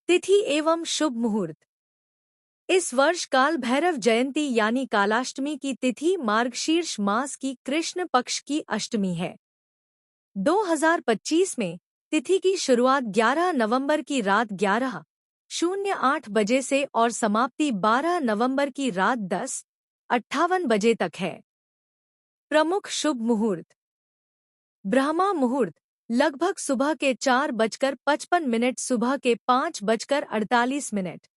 तिथि एवं शुभ मुहूर्त। इस वर्ष काल भैरव जयंती यानी कालाष्टमी की तिथि मार्गशीर्ष मास की कृष्ण पक्ष की अष्टमी है। 2025 में तिथि की शुरुआत 11 नवंबर की रात 11:08 बजे से और समाप्ति 12 नवंबर की रात 10:58 बजे तक है। प्रमुख शुभ मुहूर्त। ब्रह्मा मुहूर्त लगभग सुबह के 4:55 सुबह के 5:48।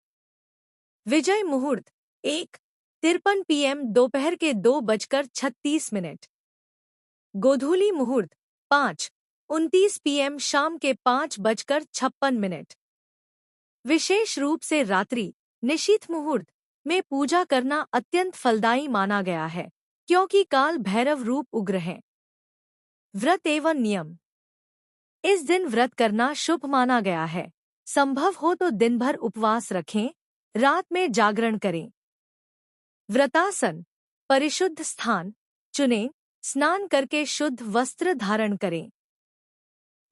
विजय मुहूर्त 1:53 PM दोपहर के 2:36। गोधूली मुहूर्त 5:29 PM शाम के 5:56। विशेष रूप से रात्रि निशीथ मुहूर्त में पूजा करना अत्यंत फलदायी माना गया है, क्योंकि काल भैरव रूप उग्र है। व्रत एवं नियम। इस दिन व्रत करना शुभ माना गया है। संभव हो तो दिन भर उपवास रखें, रात में जागरण करें। व्रतासन। परिशुद्ध स्थान चुनें, स्नान करके शुद्ध वस्त्र धारण करें।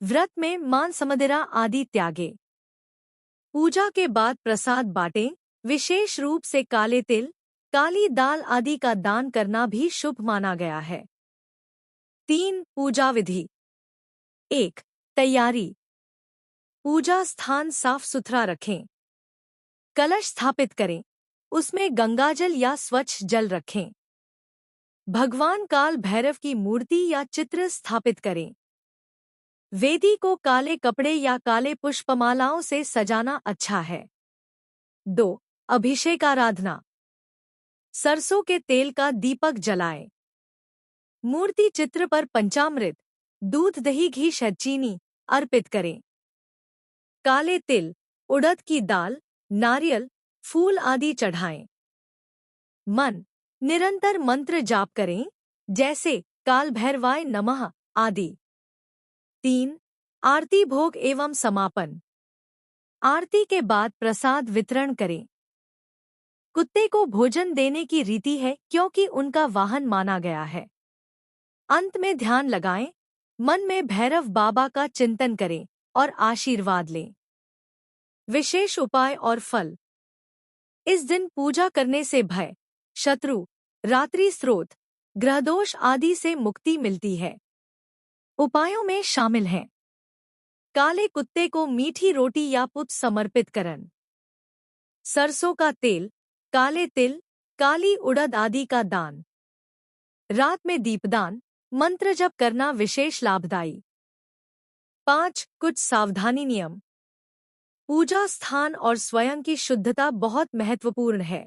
व्रत में मांस मदिरा आदि त्यागें। पूजा के बाद प्रसाद बांटें, विशेष रूप से काले तिल, काली दाल आदि का दान करना भी शुभ माना गया है। 3. पूजा विधि। 1. तैयारी। पूजा स्थान साफ सुथरा रखें। कलश स्थापित करें, उसमें गंगाजल या स्वच्छ जल रखें। भगवान काल भैरव की मूर्ति या चित्र स्थापित करें। वेदी को काले कपड़े या काले पुष्पमालाओं से सजाना अच्छा है। 2. अभिषेकाराधना। सरसों के तेल का दीपक जलाएं। मूर्ति चित्र पर पंचामृत, दूध, दही, घी, शहद, चीनी अर्पित करें। काले तिल, उड़द की दाल, नारियल, फूल आदि चढ़ाएं। मन निरंतर मंत्र जाप करें, जैसे काल भैरवाय नमः आदि। 3. आरती भोग एवं समापन। आरती के बाद प्रसाद वितरण करें। कुत्ते को भोजन देने की रीति है, क्योंकि उनका वाहन माना गया है। अंत में ध्यान लगाएं, मन में भैरव बाबा का चिंतन करें और आशीर्वाद लें। विशेष उपाय और फल। इस दिन पूजा करने से भय, शत्रु, रात्रि स्रोत, ग्रहदोष आदि से मुक्ति मिलती है। उपायों में शामिल हैं: काले कुत्ते को मीठी रोटी या पुष्प समर्पित करन, सरसों का तेल, काले तिल, काली उड़द आदि का दान, रात में दीपदान, मंत्र जप करना विशेष लाभदायी। 5. कुछ सावधानी नियम। पूजा स्थान और स्वयं की शुद्धता बहुत महत्वपूर्ण है।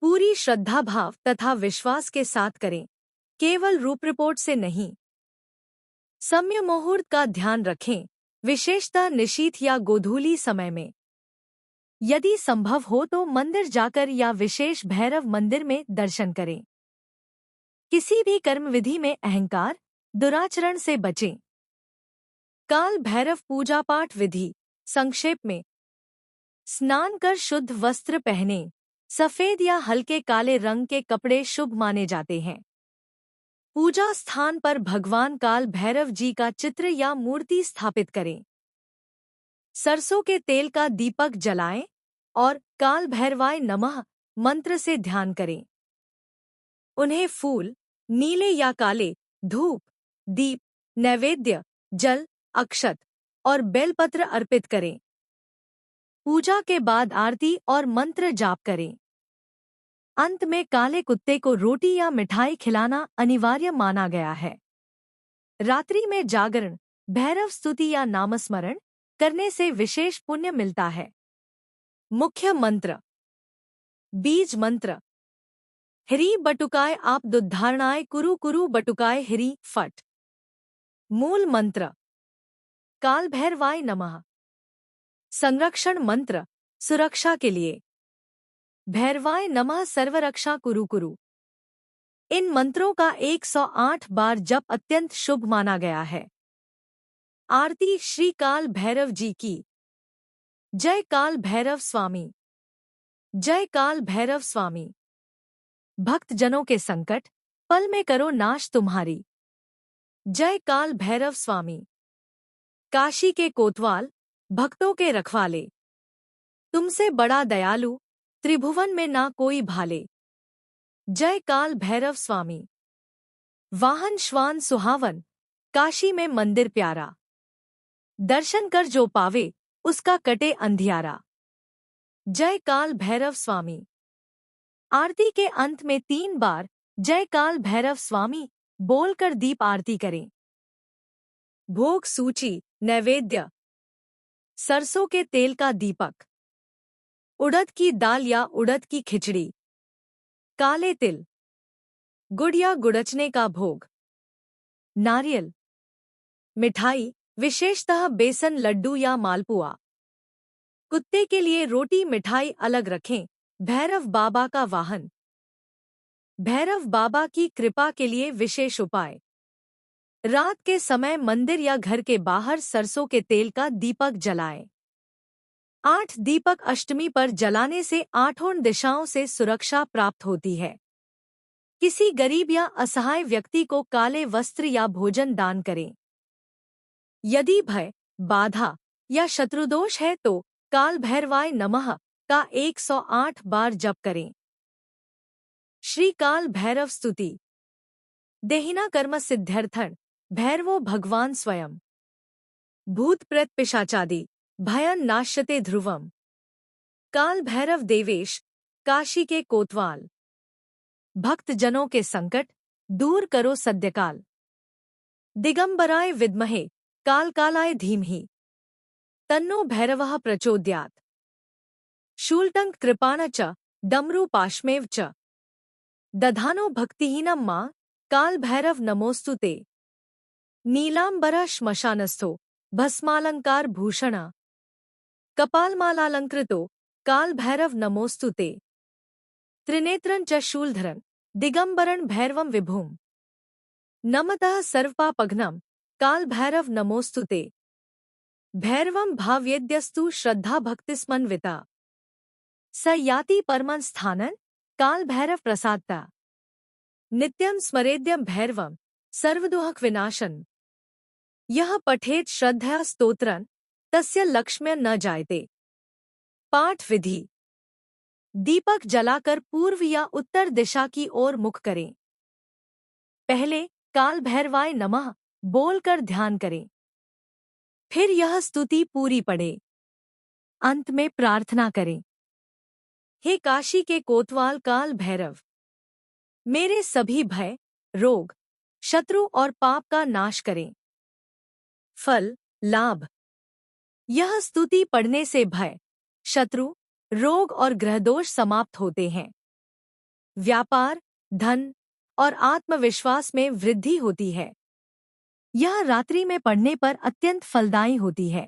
पूरी श्रद्धा भाव तथा विश्वास के साथ करें, केवल रूप रिपोर्ट से नहीं। समय मुहूर्त का ध्यान रखें, विशेषतः निशीथ या गोधूली समय में। यदि संभव हो तो मंदिर जाकर या विशेष भैरव मंदिर में दर्शन करें। किसी भी कर्म विधि में अहंकार, दुराचरण से बचें। काल भैरव पूजा पाठ विधि संक्षेप में। स्नान कर शुद्ध वस्त्र पहनें। सफेद या हल्के काले रंग के कपड़े शुभ माने जाते हैं। पूजा स्थान पर भगवान काल भैरव जी का चित्र या मूर्ति स्थापित करें। सरसों के तेल का दीपक जलाएं और काल भैरवाय नमः मंत्र से ध्यान करें। उन्हें फूल, नीले या काले, धूप, दीप, नैवेद्य, जल, अक्षत और बेलपत्र अर्पित करें। पूजा के बाद आरती और मंत्र जाप करें। अंत में काले कुत्ते को रोटी या मिठाई खिलाना अनिवार्य माना गया है। रात्रि में जागरण, भैरव स्तुति या नामस्मरण करने से विशेष पुण्य मिलता है। मुख्य मंत्र। बीज मंत्र। ह्री बटुकाय आप दुद्धारणाय कुरु कुरु बटुकाय ह्री फट। मूल मंत्र। काल भैरवाय नमः। संरक्षण मंत्र, सुरक्षा के लिए। भैरवाय नमः सर्वरक्षा कुरु कुरु। इन मंत्रों का 108 बार जप अत्यंत शुभ माना गया है। आरती श्री काल भैरव जी की। जय काल भैरव स्वामी। जय काल भैरव स्वामी। भक्त जनों के संकट पल में करो नाश तुम्हारी। जय काल भैरव स्वामी। काशी के कोतवाल, भक्तों के रखवाले। तुमसे बड़ा दयालु त्रिभुवन में ना कोई भाले। जय काल भैरव स्वामी। वाहन श्वान सुहावन, काशी में मंदिर प्यारा। दर्शन कर जो पावे, उसका कटे अंधियारा। जय काल भैरव स्वामी। आरती के अंत में 3 बार जय काल भैरव स्वामी बोलकर दीप आरती करें। भोग सूची, नैवेद्य: सरसों के तेल का दीपक, उड़द की दाल या उड़द की खिचड़ी, काले तिल, गुड़ या गुड़चने का भोग, नारियल, मिठाई विशेषतः बेसन लड्डू या मालपुआ। कुत्ते के लिए रोटी मिठाई अलग रखें। भैरव बाबा का वाहन। भैरव बाबा की कृपा के लिए विशेष उपाय: रात के समय मंदिर या घर के बाहर सरसों के तेल का दीपक जलाएं। 8 दीपक अष्टमी पर जलाने से 8 दिशाओं से सुरक्षा प्राप्त होती है। किसी गरीब या असहाय व्यक्ति को काले वस्त्र या भोजन दान करें। यदि भय, बाधा या शत्रुदोष है तो काल भैरवाय नमः का 108 बार जप करें। श्री काल भैरव स्तुति। देहिना कर्म सिद्ध्यर्थन भैरवो भगवान स्वयं। भूत प्रेत पिशाचादि भयन नाश्यते ध्रुवम। काल भैरव देवेश, काशी के कोतवाल। भक्त जनों के संकट दूर करो सद्यकाल। दिगंबराय विद्महे काल कालाय धीमहि, तन्नो भैरवः प्रचोदयात्। शूलटंक कृपाण च डमरू पाशमेव च, दधानो भक्तिहीनं मा काल भैरव नमोस्तुते। नीलांबर श्मशानस्थो भस्मालंकार भूषण, कपालमालालंकृतो काल भैरव नमोस्तुते। त्रिनेत्रं च शूलधरं दिगंबरं भैरवं विभुम्, नमतः सर्वपापघ्नं काल भैरव नमोस्तुते। भैरवं भावयेद्यस्तु श्रद्धा भक्तिस्मन्विता, स याति परमं स्थानं काल भैरव प्रसादता। नित्यं स्मरेद्यं भैरवं सर्वदुःख विनाशनं, यह पठेत श्रद्धया स्तोत्रं तस्य लक्ष्म्य न जायते। पाठ विधि: दीपक जलाकर पूर्व या उत्तर दिशा की ओर मुख करें। पहले काल भैरवाय नमः बोलकर ध्यान करें। फिर यह स्तुति पूरी पढ़ें। अंत में प्रार्थना करें: हे काशी के कोतवाल काल भैरव, मेरे सभी भय, रोग, शत्रु और पाप का नाश करें। फल, लाभ: यह स्तुति पढ़ने से भय, शत्रु, रोग और ग्रहदोष समाप्त होते हैं। व्यापार, धन और आत्मविश्वास में वृद्धि होती है। यह रात्रि में पढ़ने पर अत्यंत फलदायी होती है।